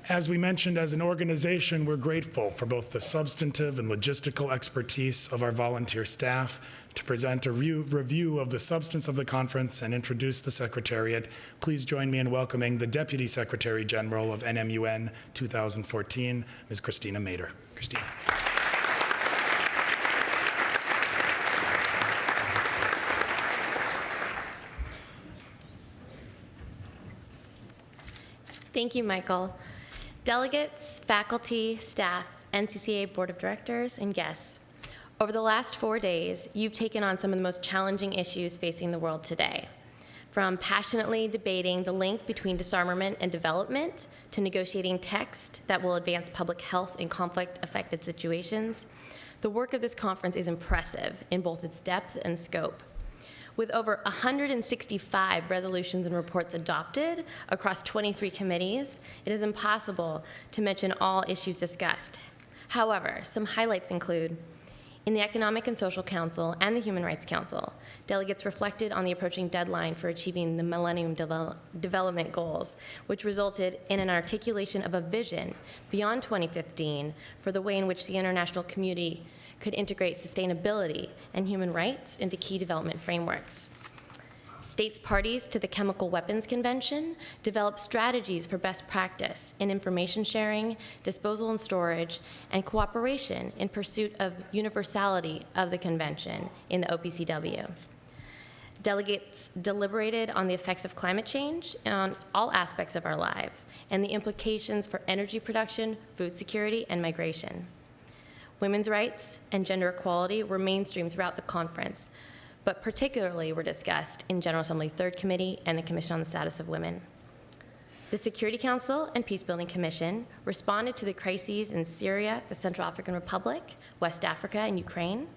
As we mentioned, as an organization, we're grateful for both the substantive and logistical expertise of our volunteer staff. To present a review of the substance of the conference and introduce the Secretariat, please join me in welcoming the Deputy Secretary General of NMUN 2014, Ms. Kristina Mader. Kristina. Thank you, Michael. Delegates, faculty, staff, NCCA Board of Directors, and guests, over the last 4 days, you've taken on some of the most challenging issues facing the world today. From passionately debating the link between disarmament and development to negotiating text that will advance public health in conflict-affected situations, the work of this conference is impressive in both its depth and scope. With over 165 resolutions and reports adopted across 23 committees, it is impossible to mention all issues discussed. However, some highlights include, in the Economic and Social Council and the Human Rights Council, delegates reflected on the approaching deadline for achieving the Millennium Development Goals, which resulted in an articulation of a vision beyond 2015 for the way in which the international community could integrate sustainability and human rights into key development frameworks. States parties to the Chemical Weapons Convention developed strategies for best practice in information sharing, disposal and storage, and cooperation in pursuit of universality of the convention in the OPCW. Delegates deliberated on the effects of climate change on all aspects of our lives and the implications for energy production, food security, and migration. Women's rights and gender equality were mainstreamed throughout the conference, but particularly were discussed in General Assembly 3rd Committee and the Commission on the Status of Women. The Security Council and Peacebuilding Commission responded to the crises in Syria, the Central African Republic, West Africa, and Ukraine.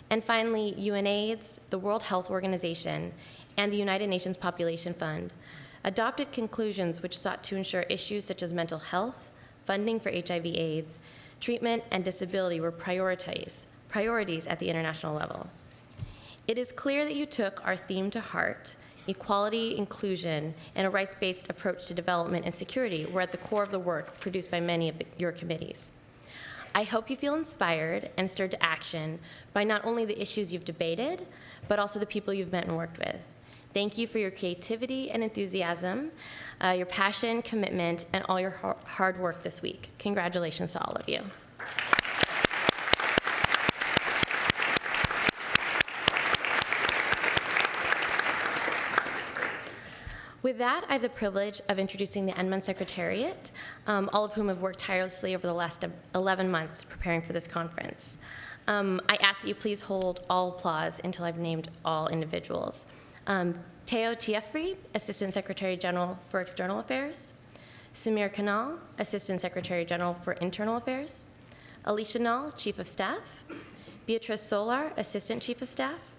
And finally, UNAIDS, the World Health Organization, and the United Nations Population Fund adopted conclusions which sought to ensure issues such as mental health, funding for HIV/AIDS, treatment, and disability were priorities at the international level. It is clear that you took our theme to heart. Equality, inclusion, and a rights-based approach to development and security were at the core of the work produced by many of your committees. I hope you feel inspired and stirred to action by not only the issues you've debated, but also the people you've met and worked with. Thank you for your creativity and enthusiasm, your passion, commitment, and all your hard work this week. Congratulations to all of you. With that, I have the privilege of introducing the NMUN Secretariat, all of whom have worked tirelessly over the last 11 months preparing for this conference. I ask that you please hold all applause until I've named all individuals. Teo Tiefri, Assistant Secretary General for External Affairs. Samir Kanal, Assistant Secretary General for Internal Affairs. Alicia Nall, Chief of Staff. Beatrice Solar, Assistant Chief of Staff.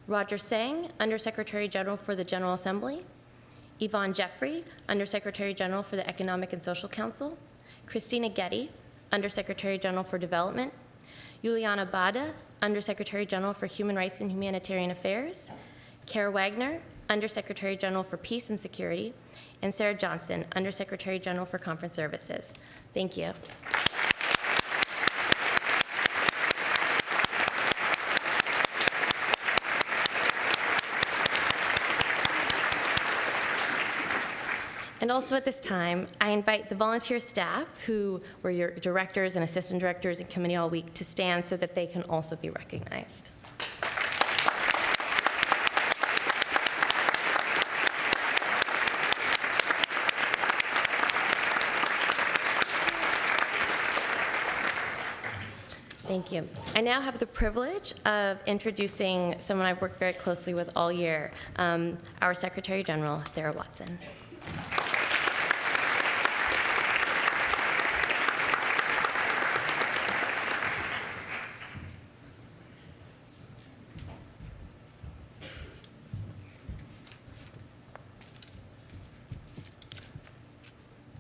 Roger Sang, Undersecretary General for the General Assembly. Yvonne Jeffrey, Undersecretary General for the Economic and Social Council. Kristina Getty, Undersecretary General for Development. Juliana Bada, Undersecretary General for Human Rights and Humanitarian Affairs. Kara Wagner, Undersecretary General for Peace and Security, and Sarah Johnson, Undersecretary General for Conference Services. Thank you. And also at this time, I invite the volunteer staff, who were your directors and assistant directors in committee all week, to stand so that they can also be recognized. Thank you. I now have the privilege of introducing someone I've worked very closely with all year, our Secretary General, Thera Watson.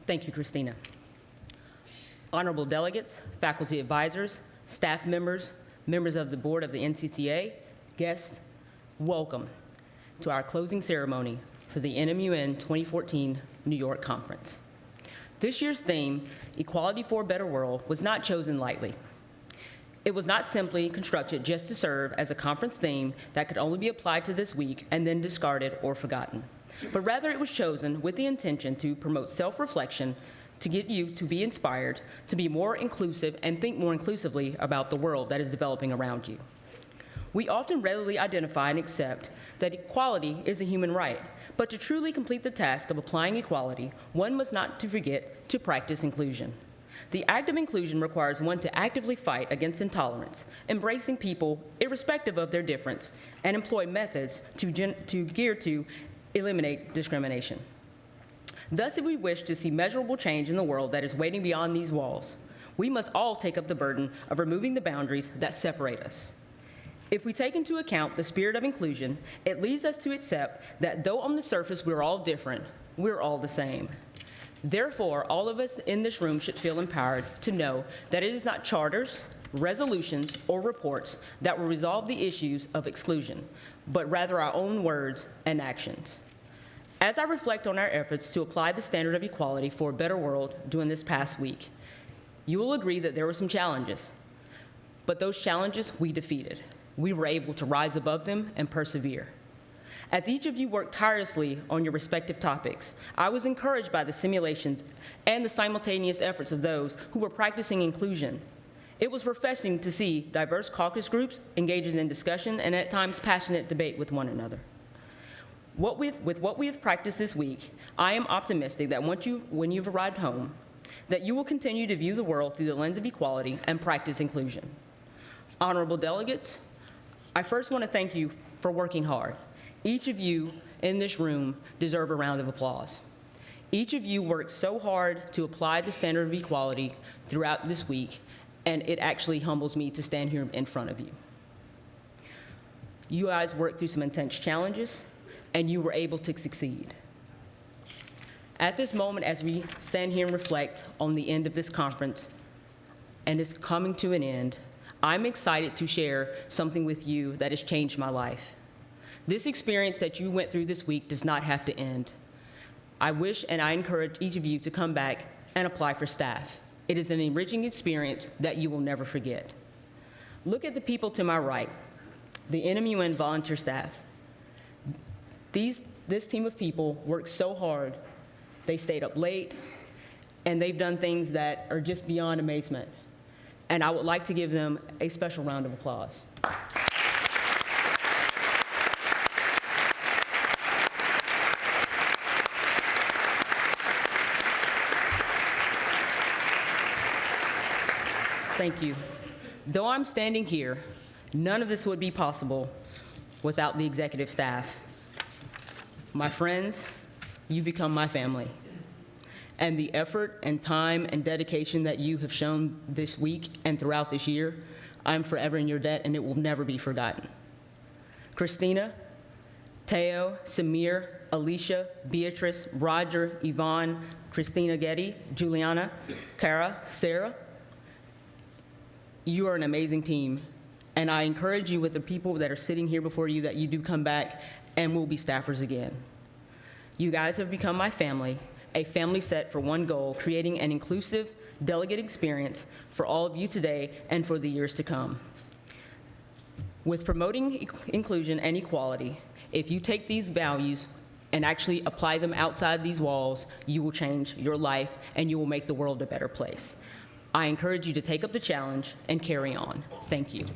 Thank you, Kristina. Honorable delegates, faculty advisors, staff members, members of the board of the NCCA, guests, welcome to our closing ceremony for the NMUN 2014 New York Conference. This year's theme, Equality for a Better World, was not chosen lightly. It was not simply constructed just to serve as a conference theme that could only be applied to this week and then discarded or forgotten, but rather it was chosen with the intention to promote self-reflection, to get you to be inspired, to be more inclusive and think more inclusively about the world that is developing around you. We often readily identify and accept that equality is a human right, but to truly complete the task of applying equality, one must not forget to practice inclusion. The act of inclusion requires one to actively fight against intolerance, embracing people irrespective of their difference, and employ methods geared to eliminate discrimination. Thus, if we wish to see measurable change in the world that is waiting beyond these walls, we must all take up the burden of removing the boundaries that separate us. If we take into account the spirit of inclusion, it leads us to accept that though on the surface we're all different, we're all the same. Therefore, all of us in this room should feel empowered to know that it is not charters, resolutions, or reports that will resolve the issues of exclusion, but rather our own words and actions. As I reflect on our efforts to apply the standard of equality for a better world during this past week, you will agree that there were some challenges, but those challenges we defeated. We were able to rise above them and persevere. As each of you worked tirelessly on your respective topics, I was encouraged by the simulations and the simultaneous efforts of those who were practicing inclusion. It was refreshing to see diverse caucus groups engaging in discussion and at times passionate debate with one another. With what we have practiced this week, I am optimistic that when you've arrived home, that you will continue to view the world through the lens of equality and practice inclusion. Honorable delegates, I first want to thank you for working hard. Each of you in this room deserve a round of applause. Each of you worked so hard to apply the standard of equality throughout this week, and it actually humbles me to stand here in front of you. You guys worked through some intense challenges, and you were able to succeed. At this moment, as we stand here and reflect on the end of this conference, and it's coming to an end, I'm excited to share something with you that has changed my life. This experience that you went through this week does not have to end. I wish and I encourage each of you to come back and apply for staff. It is an enriching experience that you will never forget. Look at the people to my right, the NMUN volunteer staff. This team of people worked so hard. They stayed up late, and they've done things that are just beyond amazement. And I would like to give them a special round of applause. Thank you. Though I'm standing here, none of this would be possible without the executive staff. My friends, you become my family. And the effort and time and dedication that you have shown this week and throughout this year, I'm forever in your debt, and it will never be forgotten. Kristina, Teo, Samir, Alicia, Beatrice, Roger, Yvonne, Kristina Getty, Juliana, Kara, Sarah, you are an amazing team, and I encourage you with the people that are sitting here before you that you do come back and will be staffers again. You guys have become my family, a family set for one goal, creating an inclusive delegate experience for all of you today and for the years to come. With promoting inclusion and equality, if you take these values and actually apply them outside these walls, you will change your life and you will make the world a better place. I encourage you to take up the challenge and carry on. Thank you.